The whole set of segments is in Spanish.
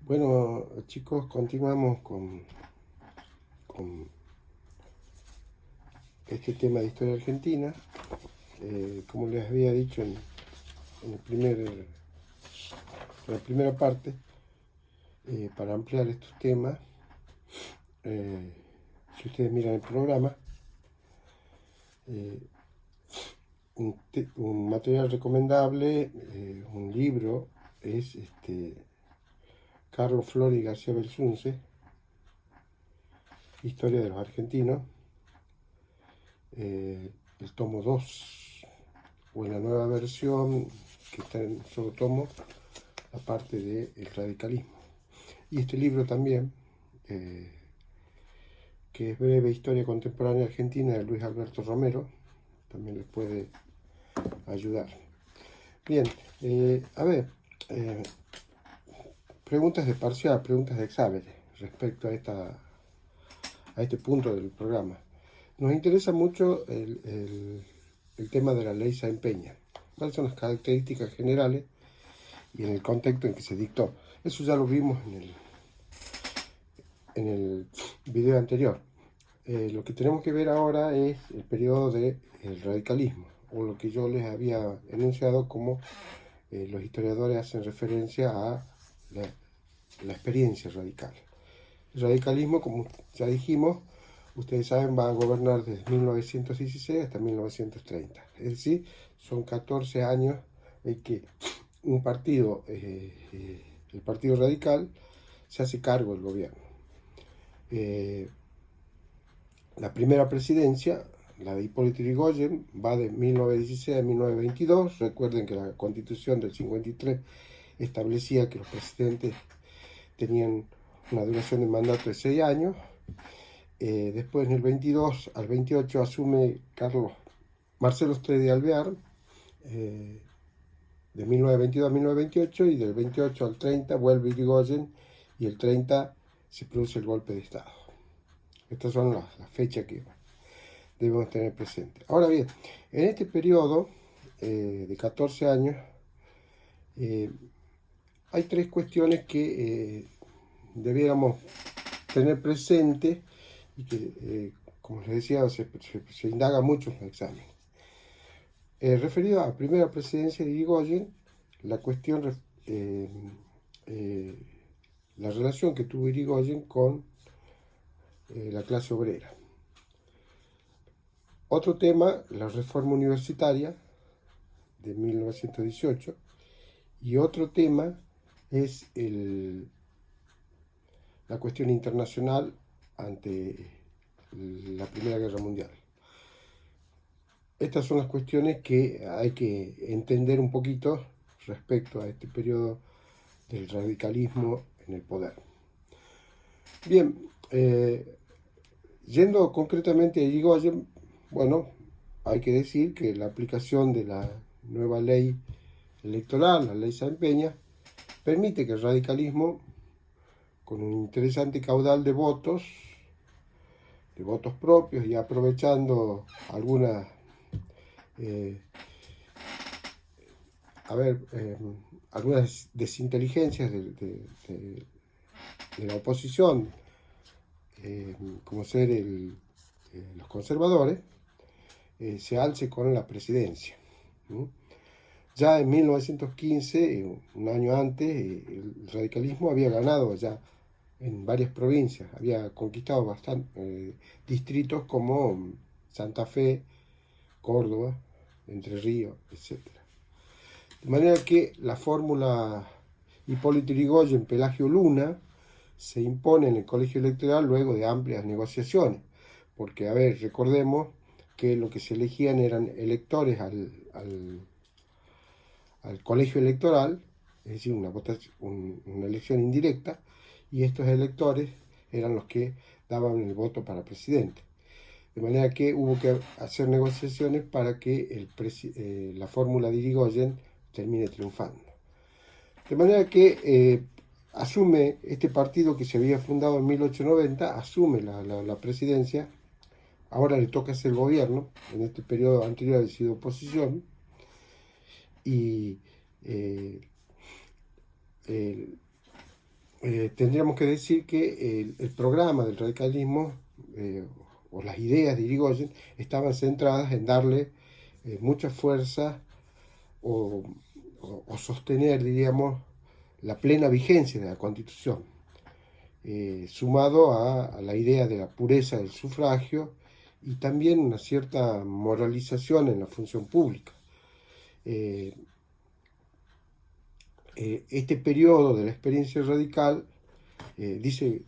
Bueno, chicos, continuamos con este tema de historia argentina. Como les había dicho en la primera parte, para ampliar estos temas, eh, si ustedes miran el programa, eh, un material recomendable, un libro, es Carlos Flores y García Belsunce, Historia de los Argentinos, el tomo 2 o en la nueva versión que está en solo tomo, la parte del radicalismo. Y este libro también, que es Breve Historia Contemporánea Argentina, de Luis Alberto Romero, también les puede ayudar. Bien, a ver, eh, preguntas de parcial, preguntas de examen respecto a este punto del programa. Nos interesa mucho el tema de la ley Sáenz Peña. ¿Cuáles son las características generales y en el contexto en que se dictó? Eso ya lo vimos en el video anterior. Lo que tenemos que ver ahora es el periodo del radicalismo, o lo que yo les había enunciado como los historiadores hacen referencia a la experiencia radical. El radicalismo, como ya dijimos, ustedes saben, va a gobernar desde 1916 hasta 1930. Es decir, son 14 años en que un partido, el Partido Radical, se hace cargo del gobierno. La primera presidencia, la de Hipólito Yrigoyen, va de 1916 a 1922. Recuerden que la Constitución del 53 establecía que los presidentes tenían una duración de mandato de 6 años. Después, en el 22 al 28, asume Marcelo Estrella de Alvear, de 1922 a 1928, y del 28 al 30 vuelve Yrigoyen, y el 30 se produce el golpe de Estado. Estas son las fechas que debemos tener presente. Ahora bien, en este periodo de 14 años, hay tres cuestiones que debiéramos tener presente y que, como les decía, se indaga mucho en los exámenes. Referido a la primera presidencia de Yrigoyen, la cuestión, la relación que tuvo Yrigoyen con la clase obrera. Otro tema, la reforma universitaria de 1918, y otro tema es la cuestión internacional ante la Primera Guerra Mundial. Estas son las cuestiones que hay que entender un poquito respecto a este periodo del radicalismo en el poder. Bien, yendo concretamente a Yrigoyen, bueno, hay que decir que la aplicación de la nueva ley electoral, la ley Sáenz Peña, permite que el radicalismo, con un interesante caudal de votos propios, y aprovechando algunas algunas desinteligencias de la oposición, como ser los conservadores, se alce con la presidencia. Ya en 1915, un año antes, el radicalismo había ganado ya en varias provincias, había conquistado bastantes distritos como Santa Fe, Córdoba, Entre Ríos, etc. De manera que la fórmula Hipólito Yrigoyen, Pelagio Luna, se impone en el colegio electoral luego de amplias negociaciones. Porque, a ver, recordemos que lo que se elegían eran electores al colegio electoral, es decir, una elección indirecta, y estos electores eran los que daban el voto para presidente. De manera que hubo que hacer negociaciones para que la fórmula de Yrigoyen termine triunfando. De manera que asume este partido que se había fundado en 1890, asume la presidencia. Ahora le toca hacer gobierno. En este periodo anterior ha sido oposición. Y tendríamos que decir que el programa del radicalismo o las ideas de Irigoyen estaban centradas en darle mucha fuerza o, o sostener, diríamos, la plena vigencia de la Constitución, sumado a la idea de la pureza del sufragio y también una cierta moralización en la función pública. Este periodo de la experiencia radical, dice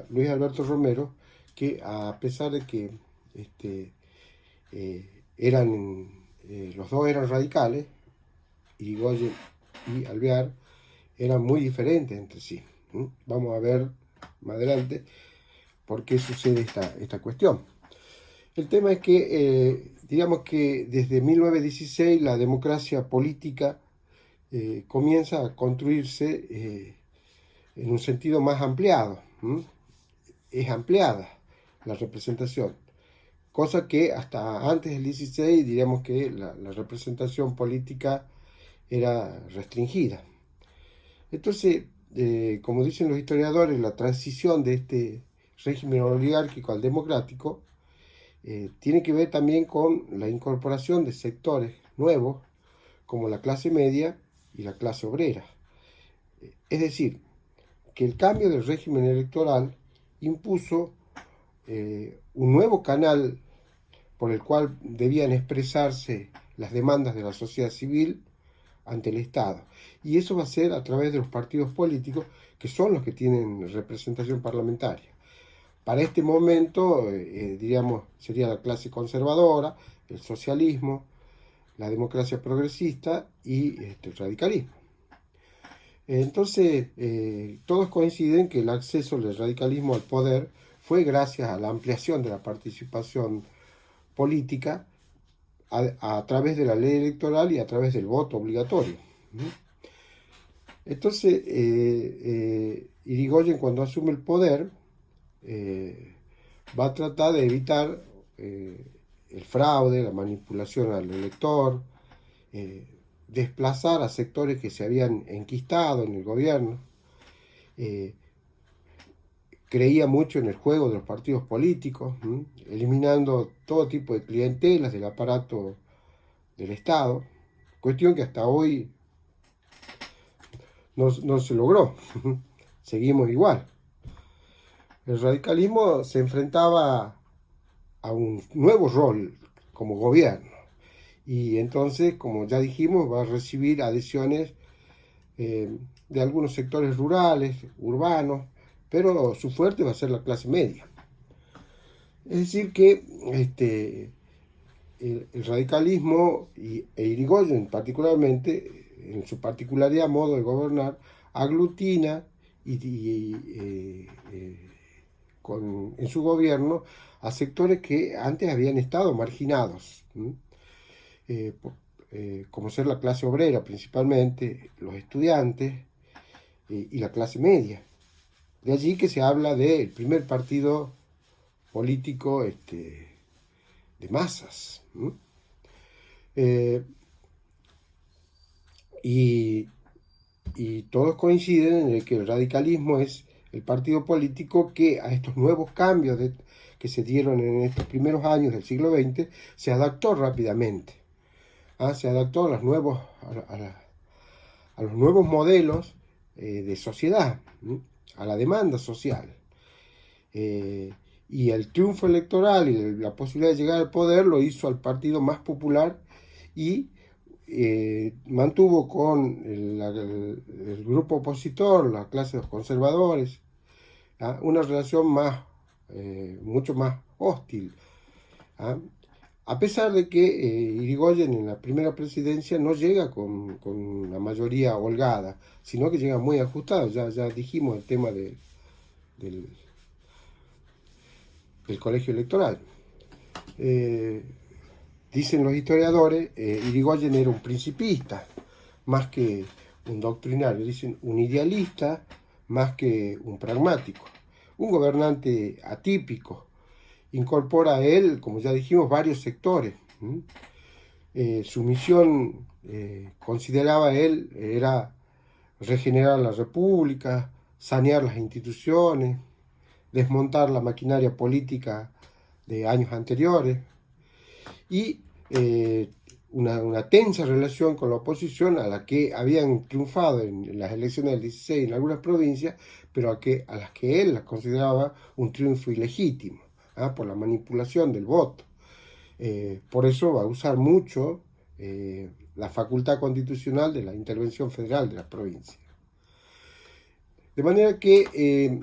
Luis Alberto Romero, que a pesar de que los dos eran radicales, Irigoyen y Alvear, eran muy diferentes entre sí. Vamos a ver más adelante por qué sucede esta cuestión. El tema es que, digamos que desde 1916 la democracia política comienza a construirse en un sentido más ampliado. Es ampliada la representación, cosa que hasta antes del 16 diríamos que la representación política era restringida. Entonces, como dicen los historiadores, la transición de este régimen oligárquico al democrático tiene que ver también con la incorporación de sectores nuevos como la clase media y la clase obrera. Es decir, que el cambio del régimen electoral impuso un nuevo canal por el cual debían expresarse las demandas de la sociedad civil ante el Estado. Y eso va a ser a través de los partidos políticos, que son los que tienen representación parlamentaria. Para este momento, diríamos, sería la clase conservadora, el socialismo, la democracia progresista y el radicalismo. Entonces, todos coinciden que el acceso del radicalismo al poder fue gracias a la ampliación de la participación política a través de la ley electoral y a través del voto obligatorio. Entonces, Irigoyen, cuando asume el poder, va a tratar de evitar el fraude, la manipulación al elector, desplazar a sectores que se habían enquistado en el gobierno. Creía mucho en el juego de los partidos políticos, eliminando todo tipo de clientelas del aparato del Estado, cuestión que hasta hoy no se logró. Seguimos igual. El radicalismo se enfrentaba a un nuevo rol como gobierno y entonces, como ya dijimos, va a recibir adhesiones de algunos sectores rurales, urbanos, pero su fuerte va a ser la clase media. Es decir que el radicalismo e Irigoyen particularmente, en su particularidad modo de gobernar, aglutina en su gobierno a sectores que antes habían estado marginados, como ser la clase obrera principalmente, los estudiantes y la clase media. De allí que se habla del primer partido político de masas. Y todos coinciden en que el radicalismo es el partido político que a estos nuevos cambios que se dieron en estos primeros años del siglo XX se adaptó rápidamente. Se adaptó a los nuevos modelos de sociedad, a la demanda social. Y el triunfo electoral y la posibilidad de llegar al poder lo hizo al partido más popular y mantuvo con el grupo opositor, la clase de los conservadores, una relación mucho más hostil. A pesar de que Irigoyen en la primera presidencia no llega con una mayoría holgada, sino que llega muy ajustado. Ya dijimos el tema del colegio electoral. Dicen los historiadores, Irigoyen era un principista, más que un doctrinario. Dicen un idealista, más que un pragmático. Un gobernante atípico. Incorpora a él, como ya dijimos, varios sectores. Su misión, consideraba él, era regenerar la república, sanear las instituciones, desmontar la maquinaria política de años anteriores y una tensa relación con la oposición a la que habían triunfado en las elecciones del 16 en algunas provincias, pero a las que él las consideraba un triunfo ilegítimo, por la manipulación del voto. Por eso va a usar mucho la facultad constitucional de la intervención federal de las provincias. De manera que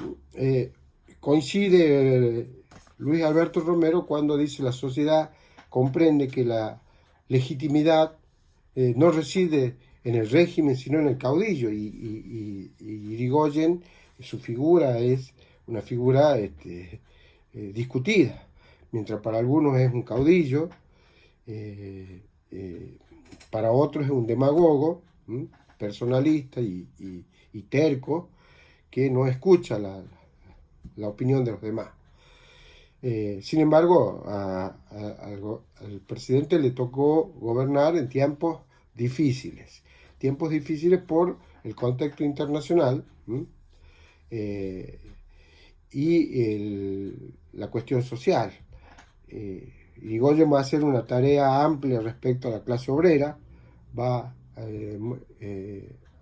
coincide Luis Alberto Romero cuando dice: la sociedad comprende que la legitimidad no reside en el régimen sino en el caudillo, y Irigoyen, su figura es una figura discutida. Mientras para algunos es un caudillo, para otros es un demagogo, personalista y terco, que no escucha la opinión de los demás. Sin embargo, al presidente le tocó gobernar en tiempos difíciles por el contexto internacional y la cuestión social. Irigoyen va a hacer una tarea amplia respecto a la clase obrera, va a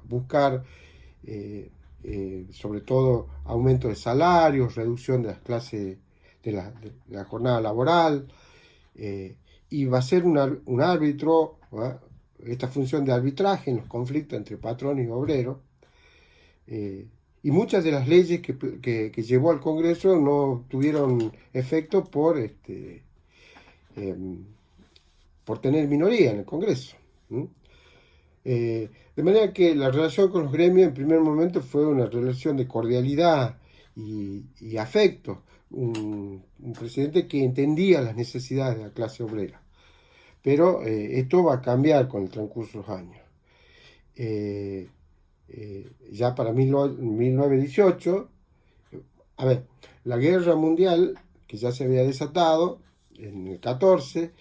buscar sobre todo aumento de salarios, reducción de las clases de la jornada laboral, y va a ser un árbitro, esta función de arbitraje en los conflictos entre patrones y obreros, y muchas de las leyes que llevó al Congreso no tuvieron efecto por tener minoría en el Congreso. De manera que la relación con los gremios en primer momento fue una relación de cordialidad y afecto. Un presidente que entendía las necesidades de la clase obrera. Pero esto va a cambiar con el transcurso de los años. Ya para 1918, la guerra mundial, que ya se había desatado en el 14,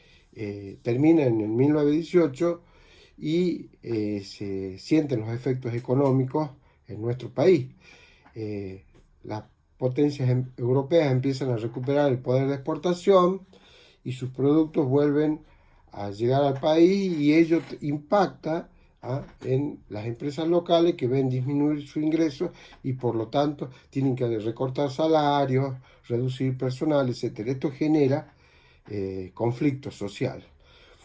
termina en el 1918 y se sienten los efectos económicos en nuestro país. Las potencias europeas empiezan a recuperar el poder de exportación y sus productos vuelven a llegar al país, y ello impacta en las empresas locales, que ven disminuir su ingreso y por lo tanto tienen que recortar salarios, reducir personal, etc. Esto genera conflicto social.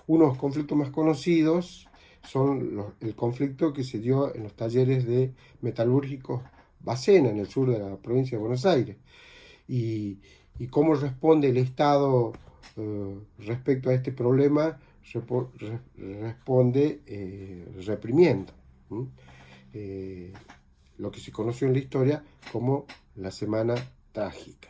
Unos conflictos más conocidos son el conflicto que se dio en los talleres de metalúrgicos Bacena, en el sur de la provincia de Buenos Aires, y cómo responde el Estado respecto a este problema. Responde reprimiendo lo que se conoció en la historia como la Semana Trágica.